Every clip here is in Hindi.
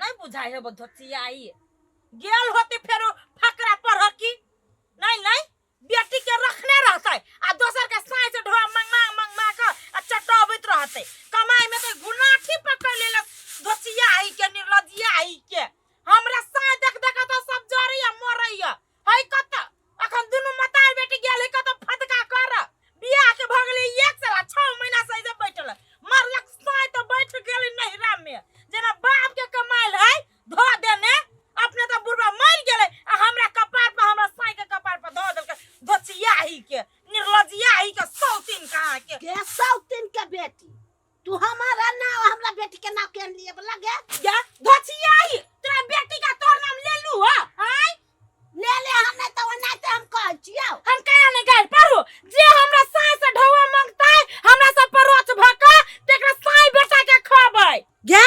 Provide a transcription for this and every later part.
नहीं बुझाई है बधोचियाई गेल होते फेरो फकरा पर की नहीं नहीं बेटी के रखने रहता है आ दोसर के साई से ढोआ मंगमा का चटावत रहते कमाई में तो गुनाठी पकड़ ले धोचियाई के निर्लजियाई के हमरा साई देख तो सब जरिया मरैया है कत अखन दुनु मतार बेटी गेल है कत फटका कर बियाह के भगले एक साल 6 महीना से जे बैठल मरलक साई तो बैठ गेल नहिरा में जना बाप के कमाइल है धो देने अपने तो बुढ़वा मर गेले आ हमरा कपार पर हमरा साई के कपार पर धो देलके धोचियाही के निर्लजियाही के सौतीन कहां के सौतीन के बेटी तू हमारा नाम हमरा बेटी के नाम केन लिए बोला गे क्या धोचियाही तेरा बेटी का तोर नाम ले लू हो हां ले हम नहीं तो नहीं तो हम कह छियो हम कहया नहीं गए पढ़ो जे हमरा साई से ढौआ मांगता है हमरा सब पर रोच भका तेकरा साई बेटा के खबै गे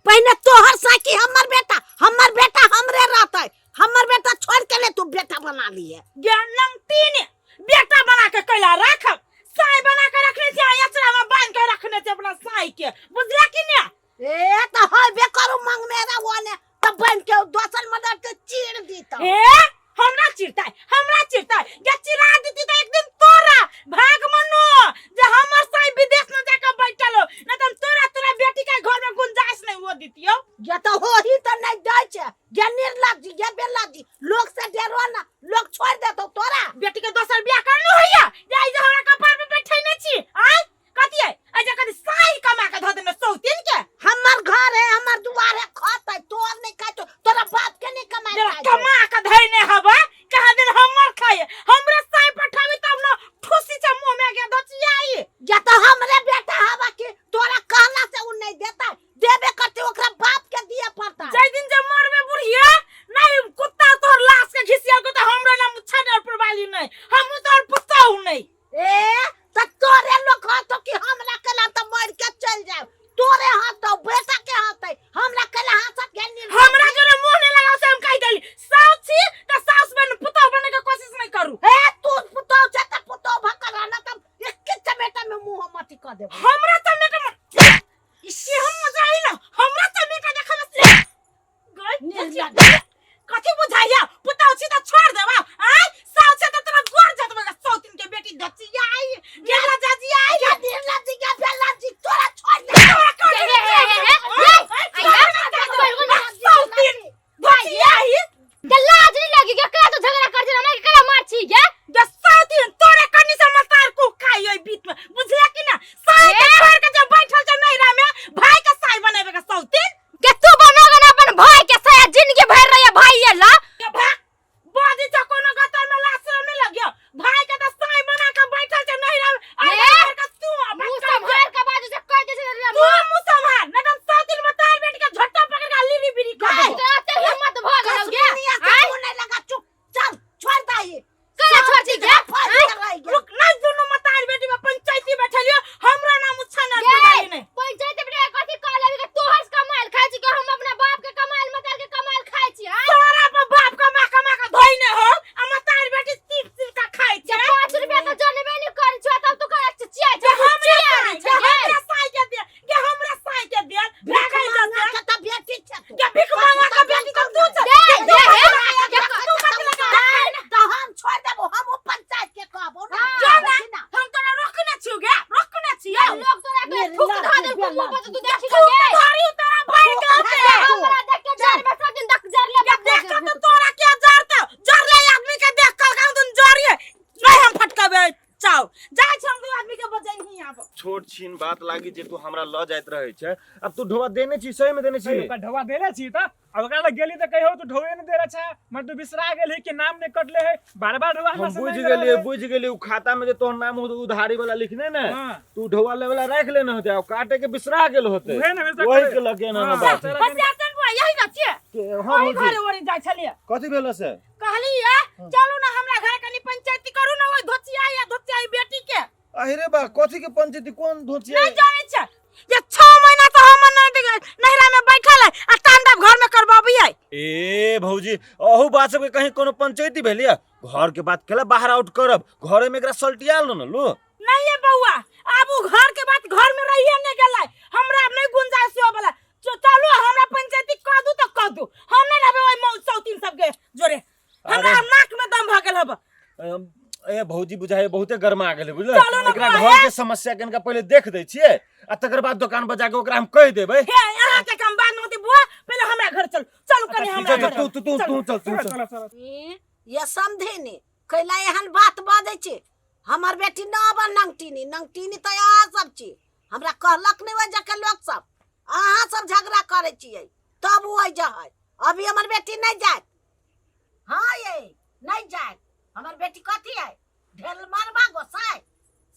पहले तोहर साई की हमर बेटा हमरे रहता है हमर बेटा छोड़ के ले तू बेटा बना लिए ज्ञानम तीन बेटा बना के कैला रख साई बना के रखने से अचरा में बांध के रखने से अपना साई के बुझला कि ने ए तो होय बे करू मंग मेरा वाने तब बन के दोसर मदद के चीर दीता ए हमरा चिरता है ये चिरा देती तो एक दिन तोरा भाग मनो जे हमर साई विदेश में जाके बैठल हो न त तोरा बेटी के घर में गुंजाइश नहीं हो दीतियो ये तो हो ही तो नहीं दै छे ये निर्लज ये बेलज लोग से डरो ना लोग छोड़ दे तो तोरा बेटी के दोसर बियाह करनु होइया जे जे हमरा कपार पे बैठै नै छी आय कथि है अजे कथि साई कमा के ध देने सौतीन के हमर घर है हमर दुआर है खत है तोर नहीं खाय तो तोरा बाप के नहीं कमाई जरा कमा के धइने हबे कहा दिन हमर खाए हमरा साई पठावी तब न ठुसी से मुंह में के दचियाई या तो हमरे बेटा हवा के तोरा कहला से उ नहीं देता देबे करते ओकरा बाप के दिए पड़ता जय दिन जे मरबे बुढ़िया नहीं कुत्ता तोर लाश के घिसिया को तो हमरा ना मुच्छा डर परवाली नहीं हम तोर पुताऊ नहीं ए त तोरे लोग हाथ कि हमरा कला त मर के चल जाओ तोरे हाथ तो बेटा के हाथ है हमरा कला हाथ के नहीं हमरा जरे मुंह नहीं लगाओ से हम कह देली सास छी त सास बन पुताऊ बने के कोशिश नहीं करू ए तू पुताऊ छ त पुताऊ भकर ना त एक चमेटा में मुंह मत कर दे हमरा त में इसी हम जाई ना हमरा त में का देखा बस गई कथि बुझाइया पुताऊ छी त छोड़ देबा आय सास छ त तोरा गोर जतबे सौतीन के बेटी दचियाई गेला जाजियाई या दिला जी के बेला जी तोरा छोड़ दे सौतीन दचियाई ते लाज नहीं लगी के का तो झगड़ा कर जे हमरा के कला मार छी के द सौतीन तोरे कनी से मतार को खाई ओई बीच में बुझला कि ना साई के छोड़ के जब बैठल छ नहिरा में भाई के साई बनाबे के सौतीन के तू बनोगे ना अपन भाई के साया जिंदगी भर रही भाई ये ला के बादी त कोनो गतर में लाशर में लगियो भाई के त साई बना के बैठल छ नहिरा में अरे का तू मुंह संभाल के बाजू से कह दे से तू मुंह संभाल न त सौतीन मतार बेटी के झट्टा पकड़ के लीली बिरी कर दे तो ते हिम्मत भाग रहो गे हाय नहीं लगा चुप चल छोड़ दे ये कला छोड़ दी के रुक ना दुनु मतार बेटी में पंचायती बैठलियो हमरा नाम उच्छा ना दबाई नहीं पंचायत बेटा कथि कहले के तोहर कमाल खाइ छी के हम अपना बाप के कमाल मतार के कमाल खाइ छी हां तोरा पर बाप कमा के धइने हो आ मतार बेटी सीप का खाइ छै 5 रुपया तो जनबे नहीं कर छ तब तू कह चिया जे हमरा साई के दे के हमरा साई के दे भागै ना त बेटी छ तू के भिख मांगा के बेटी त तू छ दे तू मत लगा तो हम छोड़ देबो हम पंचायत के कहबो ना जाना हम तोरा रोकने छियो लोग तोरा के ठुक धा दे मुंह पर तू देखी गे धरी तोरा भाई के हमरा देख के डर में सब दिन तक जर ले देख के तो तोरा क्या जर ले आदमी के देख कर तुम जरिए नहीं हम फटकाबे चाओ जाय छ हम दो आदमी के बजाई नहीं आबो छोट छीन बात लागी जे तू हमरा ल जाइत रहै छै अब तू ढोवा देने छी सही में देने छी का ढोवा देले छी त अब ओकरा गेली त कहियो तू ढोवे न देला छ मर तू बिसरा गेली के नाम ने कटले है बार-बार ढोवा हम बुझ गेली उ खाता में जे तोर नाम उधारी वाला लिखने ने तू ढोवा ले वाला रख लेने होते अब काटे के बिसरा गेल होते ओही के लगे ना बात हसियातन बुआ यही न छिए हम घरे ओरी जाय छलिए कथि भेल से कहली है चलू ना हमरा घर कनी पंचायती करू ना ओई धोचियाई बेटी के अरे बा कथि के पंचायती कोन धोचिया नहीं जाने छ ये 6 महीना तो हम नहिरा में बैठल है आ तांडव घर में करबाबी है ए भौजी अहू बात सब के कहीं कोनो पंचायती भेलिया घर के बात केला बाहर आउट करब घरे में एकरा सल्टियाल न लो नहीं है बउआ अब उ घर के बात घर में रहिए नहीं गेलै हमरा नहीं गुंजाइश हो वाला चलो हमरा पंचायती क दू भौजी बुझाए बहुते गरमा गेले बुझल चलो ना एकरा बौआ, घर के समस्या के इनका पहले देख दै छियै आ तकर बाद दुकान बजा के ओकरा हम कह देबै हे यहाँ के काम बाद में होती बुआ पहले हमरा घर चल चल कनी हमरा घर तू चल चलो चलो ये समझे नी कैला एहन बात बाजै छै हमर बेटी न बन नंगटीनी त यहाँ सब छी हमरा कहलक नहीं वजह के लोग सब अहाँ सब झगड़ा करे छियै तब वो जाय अभी हमर बेटी नहीं जात हाँ ये नहीं जात हमर बेटी कथी है ढेल मारबा गोसाई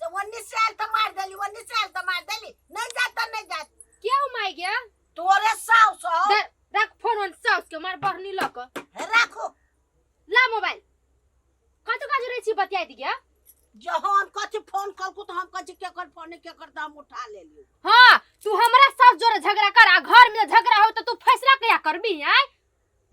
से 19 साल त मार देली 19 साल त मार देली नहीं जात त नहीं जात क्या हो माई गया तोरे साउस हो रख फोन वन साउस के मार बहनी लक राखो ला मोबाइल कतो काज रही छी बतिया दी गया जो हम कथी फोन करकू तो हम कथी के कर फोन के कर हम उठा लेली हां तू हमरा साथ जोरे झगड़ा कर आ घर में झगड़ा हो तो तू फैसला कया करबी हैं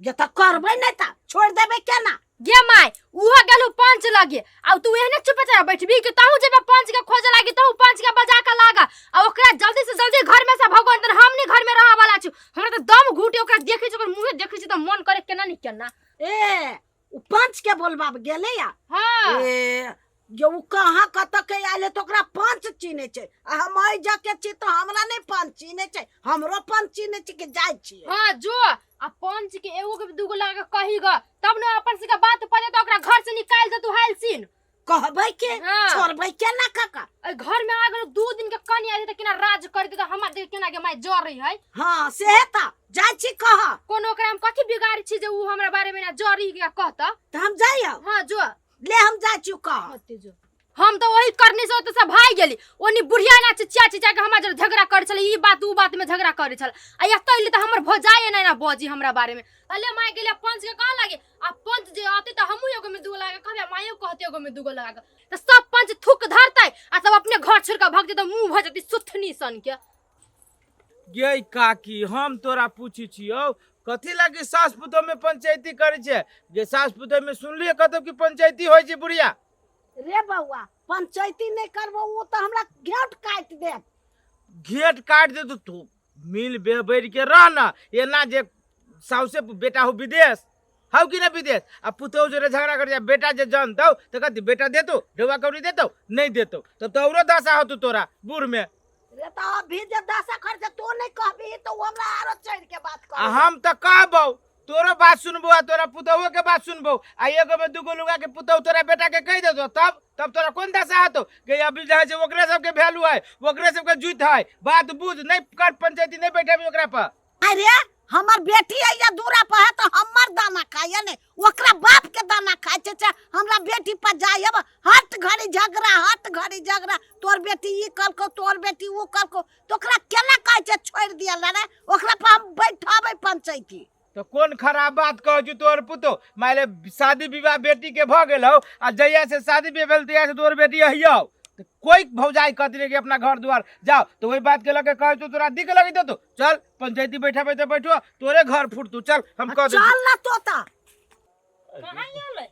जे त करबै नहीं त छोड़ देबै केना गे माय उहो गेलु पंच लगे आ तू एहने चुपे चाहे बैठबी कि ताहू जेबे पंच के खोजे लागी ताहू पंच के बजा के लागा आ ओकरा जल्दी से जल्दी घर में से भगवान तर हम नहीं घर में रहा वाला छु हमरा त दम घुटे ओकरा देखै छ ओकर मुंह देखै छ त मन करे केना नहीं केना ए उ पंच के बोलबाब गेले या हां ए जो उ कहां कत के आले तो ओकरा पंच चीने छै आ हम आई जाके छी तो हमरा नहीं पंच चीने छै हमरो पंच चीने छै के जाय छी हां जो आ पंच के एगो के दूगो लगा के कही ग तब न अपन से के बात पड़े तो ओकरा घर से निकाल दे तू हाल सीन कहबै के हाँ। छोड़बै केना काका ए घर में आ गेलो 2 दिन के कनी आली त केना राज कर दे त हमर देख केना के माय जर रही है हां से त जाय छी कह कोनो ओकरा हम कथि बिगाड़ी छी जे उ हमरा बारे में ना जरी के कहता त हम जाइयो हां जो ले हम जाय छी कह होते जो हम तो वही करने से तो सब भाई गेली ओनी बुढ़िया ना चिचिया चिचिया के हमरा जर झगड़ा कर चले ई बात उ बात में झगड़ा करे चल आ या तइले त हमर भोजाए ना ना बजी हमरा बारे में अले माय गेले पंच के कहां लागे आ पंच जे आते त हमहु एगो में दूगो लागे कहबे मायो कहते एगो में दूगो लागे त सब पंच थुक धरतै आ सब अपने घर छोड़ के भाग जेतै मुंह भ जेतै सुथनी सन के गे काकी हम तोरा पूछी छियौ कथी लागी सास पुतोह में पंचायती करे छे जे सास पुतोह में सुनलिए कतो की पंचायती होय छै बुढ़िया रे बौआ पंचायती नहीं करबो उ त हमरा घेट काट दे घेट काट दे तो तू मिल बेबैर के रह ना एना जे साउसे बेटा हो विदेश हाउ कि ना विदेश आ पुतोह जो झगड़ा कर बेटा जे जानतौ त कथी बेटा देतो ढेवा कौड़ी देतो नहीं देतो तब तो औरो दशा होतु तोरा बूढ़ में रे त अभी जे दशा खर्च तो नहीं कहबी तो हमरा आरो चढ़ के बात कर आ हम त कहबौ तोरो बात सुनबो आ तोरा पुतोह के बात सुनबो आ एगो में दूगो लुगा के पुतोह तोरा बेटा के कह देतो तब तोरा कोन दशा होतो कि अभी जहां से ओकरे सब के वैल्यू है ओकरे सब के जुत है बात बुझ नहीं कर पंचायती नहीं बैठे ओकरा पर अरे हमर बेटी आइया दूरा पर है तो हमर दाना खाइए ने ओकरा बाप के दाना खाइ छै हमरा बेटी पर जायब हट घड़ी झगड़ा तोर बेटी ई करको तोर बेटी वो करको तो ओकरा केना कहै छै छोड़ दिया रे ओकरा पर हम बैठाबै पंचायती तो कौन खराब बात कह जू तोर पुतो माले शादी विवाह बेटी के भ गेल हो आ जहिया से शादी विवाह भेल तहिया से तोर बेटी अहियो तो कोई भौजाई कहती रे कि अपना घर द्वार जाओ तो वही बात के लगे कह तू तोरा दिक लगी तो चल पंचायती बैठाबे तो बैठो तोरे घर फुट तू चल हम कह दे चल ना तोता कहां गेलै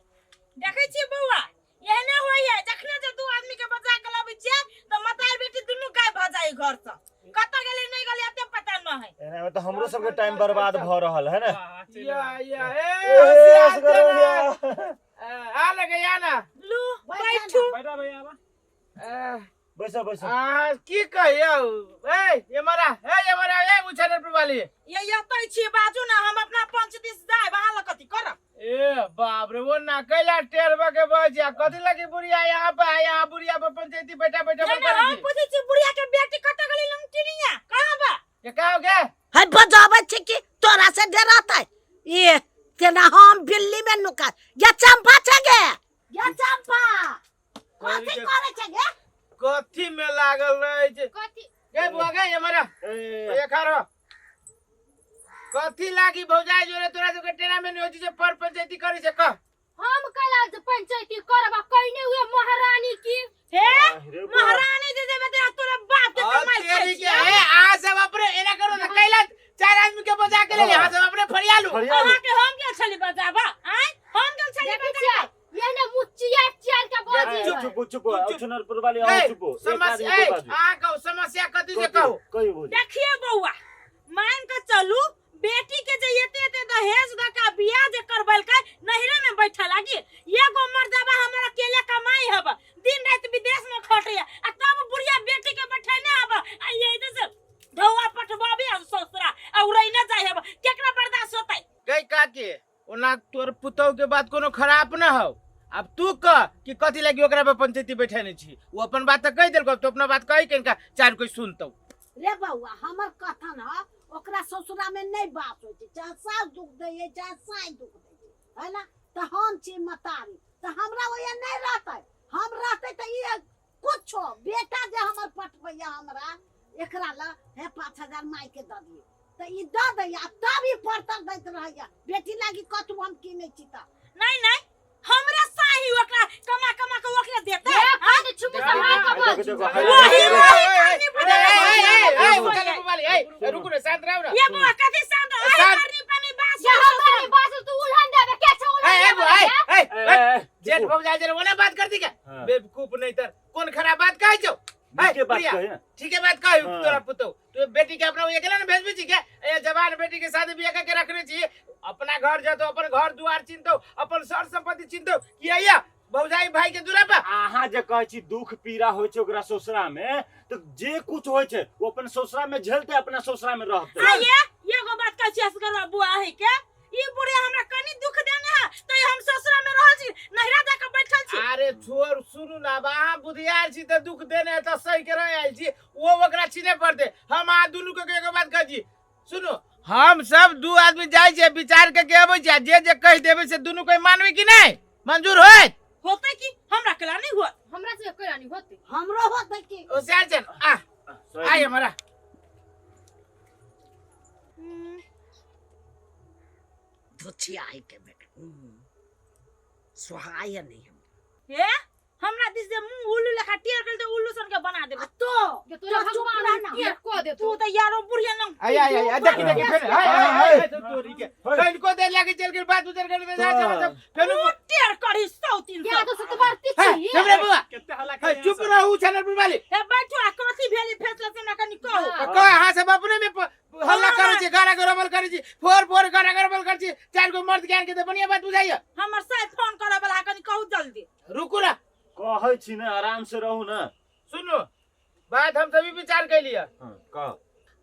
देखै छी बौआ एहने होइए जखने जे दू आदमी के बजा के लाबै छियै तो मतार बेटी दुनू गाय भ जाई घर से कत गेलै नहीं गेलै एते पता न है एना में तो हमरो सब के टाइम बर्बाद भ रहल है ना या होशियार आ लगे या ना लू बैठू बैठा भैया बा बैसा आ की कहियो ये मरा ए मुछने पर वाली ये यतै छी बाजू ना हम अपना पंच दिस जाय बहाल कथि करब ए बाप रे वो ना कैला टेरबा के बजा कथि लगी बुढ़िया यहाँ पे यहाँ बुढ़िया पर पंचायती बैठा हम पूछै छी बुढ़िया के बेटी कत गेलै लंगटिनिया कहां बा ये का हो गया है बजाबै छै कि तोरा से डरातै ये तेना हम बिल्ली में नुका या चंपा छगे या चंपा कथि करे छगे कथी में लागल रहे छै कथि गे बुआ गे हमारा ये खारो कथी लागी भौजाई जोरे तोरा सब के टेरा में नहीं होची जे पर पंचायती करे छै कह हम कला पंचायती करबा कइने हुए महारानी की हे महारानी दे देबे ते तोरा बाप के कमाई तेरी के है आ सब अपने एना करो ना कैला चार आदमी के बजा के ले यहाँ सब अपने फरियालू कहां के हम गेल छली बजाबा आय हम गेल छली बजाबा ये ने मुचिया चाल के बजे चुप औछनर पर वाली आ चुप समस्या कथी से कहू कहियो बोल देखिए बौआ मान के चलू बेटी के जे एते दहेज द का बियाह जे करबल का नहिरे में बैठा लागी एगो मर्दबा हमरा अकेले कमाई है के ओना तोर पुतौ के बात कोनो खराब न हो। अब तू कह कि कथी लगी ओकरा पे पंचायती बैठे छी, वो अपन बात कह देलको, तो अपना बात कही के चार कोई सुनतौ। रे बउआ हमर कथन ह ओकरा ससुरा में नहीं बात होय छै, चाहे सास दुख दे चाहे साई दुख दे, है ना। तो हम छी मतारी, तो हमरा ओया नहीं रहते, हम रहते तो ये कुछ बेटा जे हमर पटवैया हमरा एकरा ला है 5000 माई के द दिए, तो ई द दैया तब ई पड़तर दैत रहैया। बेटी लागी कतु हम किनै छी त नहीं नहीं हमरा साही ओकरा कमा कमा के ओकरा देते ए कह दे चुप संभाल के बोल। रुकू रे, शांत रहो ना। ये बुआ कथी शांत शांत। पानी पानी बास ये हमारी बात तू उल्हन देबे के छ उल्हन जेठ भौजाई जरे ओना बात कर दी क्या? बेवकूफ नहीं तर कौन खराब बात कह जो। ठीक है बात कह तोरा पुतो, तू बेटी के अपना अकेला न भेज छी क्या? ए जवान बेटी के शादी बियाह करके रखने छी, अपना घर जा तो अपन घर दुआर चिंतो, अपन सर संपत्ति चिंतो कि आया भौजाई भाई के दूरा पर अहाँ जे कहै छी दुख पीड़ा होय छै ओकरा ससुरा में, तो जे कुछ होय छै वो अपन ससुरा में झेलते, अपना ससुरा में रहते। आये एगो बात कहै छी असगर बुआ है के ई बुढ़िया हमरा कनी दुख देने है तो हम ससुरा में रहल छी, नहिरा जाके बैठल छी। अरे छोर सुनु ना, अहाँ बुधियार छी त दुख देने त सही के रह आइल छी, वो ओकरा छीने पड़ते। हम आ दुनु के एगो बात कह छी, सुनो हम सब दू आदमी जाय छै विचार के आबै छै, जे जे कह देबे से दुनु कोई मानबे कि नहीं? मंजूर होय होते कि हमरा केला नहीं हुआ, हमरा से कोई नहीं होते। हमरो होते कि ओ सरजन आ हमारा धुचियाई के बेटे सुहाय नहीं हम हे हमरा दिस जे मुंह उल्लू लेखा टेर कर दे, उल्लू सन के बना दे। तो के तोरा भगवान के को दे तू तो यारो बुढ़िया न आय देखी देखी फिर तोरी के कहीं को दे लागे चल के बात उधर कर दे सब फिर टेर करी 100-300 या तो से मारती छी। हमरे बुआ केते हल्ला कर चुप रहू चैनल पर वाली हे बैठो आ कथी भेली फैसला से ना कनी कहू। कह हां सब अपने में हल्ला करे छी, गाना गरबल करे छी, फोर गाना गरबल करे छी, चार को मर्द ज्ञान के दे बढ़िया बात बुझाइए। हमर साथ फोन करे वाला कनी कहू जल्दी। रुकू ना, कहै छी ना आराम से रहू ना। सुनो बात हम सभी विचार कर लिया, कह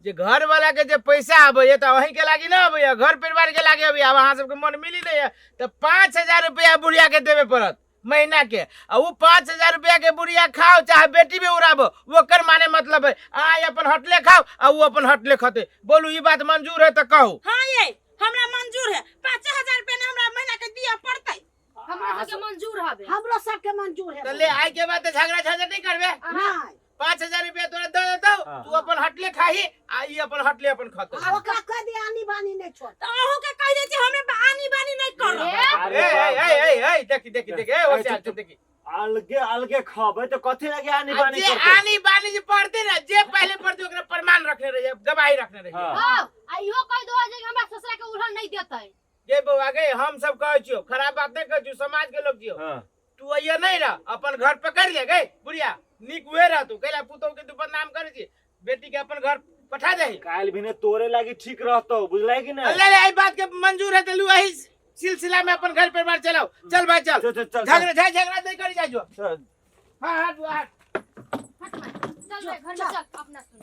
जे घर वाला के जे पैसा आबे तो वही के लागी ना आबे, घर परिवार के लागी आबे। अब अहाँ सबके मन मिली नहीं है तो 5000 रुपया बुढ़िया के देवे पड़त महीना के, और वो 5000 रुपया के बुढ़िया खाओ चाहे बेटी में उड़ाबो, वो कर माने मतलब है आय अपन हटले खाओ और वो अपन हटले खते। बोलू ये बात मंजूर है तो कहो। हां ये हमरा मंजूर है, 5000 रुपया हमरा महीना के दिया पड़तै। हमरा के मंजूर हबे, हमरो सब के मंजूर है। तो ले आय के बाद झगड़ा झगड़ा नहीं करबे। नहीं 5000 रुपया तोरा दे देतौ, तू अपन हटले खाही आ ई अपन हटले अपन खते। आ ओकरा कह दे आनी बानी नहीं छोड़। तो अहू के कह दे छी हमें आनी बानी नहीं करो। ए देखी ओ चाल देखी अलगे अलगे खाबे तो कथी लगे आनी बानी जे करते। आनी बानी जे पढ़ते ना, जे पहले पढ़ते ओकरा प्रमाण रखने रहिए, गवाही रखने रहिए। हां आइयो कह दो जे हमरा ससुरा के उल्हन नहीं देतै। जे बउआ गए हम सब कहै छियो, खराब बात नहीं कहै छियो, समाज के लोग छियो। तू अइया नहीं रह, अपन घर पकड़ ले गए बुढ़िया निक हुए रह, तू कैला पुतौ के तू बदनाम करे छी, बेटी के अपन घर पठा दे। काल भी ने तोरे लागी ठीक रहतो, बुझलै कि नहीं? ले आई बात के मंजूर है तो लू यही सिलसिला में अपन घर परिवार चलाओ। चल भाई चल, झगड़ा नहीं करी जाजो। हां हां हट चल भाई घर में चल अपना सुन।